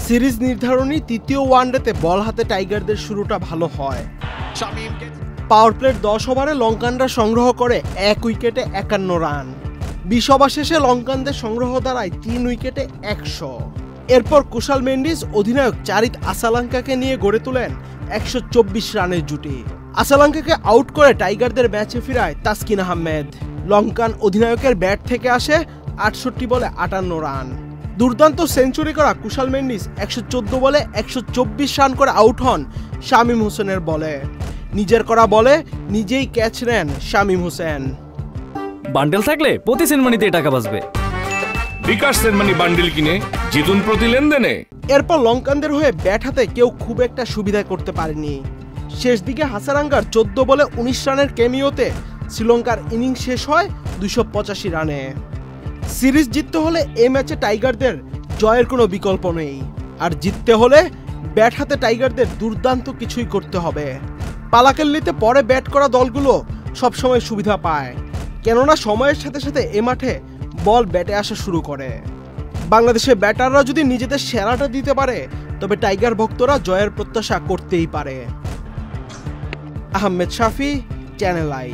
Series নির্ধারণী তৃতীয় ওয়ানডেতে বল হাতে টাইগারদের শুরুটা ভালো হয়। পাওয়ার প্লের 10 ওভারে লঙ্কানরা সংগ্রহ করে 1 উইকেটে 51 রান। 20 ওভার শেষে লঙ্কানদের সংগ্রহ দাঁড়ায় 3 উইকেটে 100। এরপর কুশাল মেন্ডিস অধিনায়ক চারিত আসালাঙ্কাকে নিয়ে গড়ে তোলেন 124 রানের জুটি। আসালাঙ্কাকে আউট করে টাইগারদের ম্যাচে ফিরায় তাসকিন আহমেদ। লঙ্কান অধিনায়কের ব্যাট থেকে আসে 68 বলে 58 রান। দুর্দান্ত সেঞ্চুরি করা কুশাল মেন্ডিস 114 বলে 124 রান করে আউট হন শামীম হোসেনের বলে। নিজের করা বলে নিজেই ক্যাচ নেন শামীম হোসেন। বান্ডেল থাকলে প্রতি সেনমানিতে টাকা বাঁচবে। বিকাশ সেনমানি বান্ডেল কিনে জিতুন প্রতি লেনদেনে। এরপর লঙ্কানদের হয়ে ব্যাট হাতে কেউ খুব একটা সুবিধা করতে পারেনি। শেষ দিকে হাসারাঙ্গার 14 বলে 19 রানের ক্যামিওতে শ্রীলঙ্কার ইনিংস শেষ হয় 285 রানে। সিরিজ জিততে হলে এই ম্যাচে টাইগারদের জয়ের কোনো বিকল্প নেই, আর জিততে হলে ব্যাট হাতে টাইগারদের দুর্দান্ত কিছুই করতে হবে। পালাকেল্লিতে পরে ব্যাট করা দলগুলো সবসময় সুবিধা পায়, কেননা সময়ের সাথে সাথে এ মাঠে বল ব্যাটে আসা শুরু করে। বাংলাদেশের ব্যাটাররা যদি নিজেদের সেরাটা দিতে পারে তবে টাইগার ভক্তরা জয়ের প্রত্যাশা করতেই পারে। আহমেদ শাফি, চ্যানেল আই।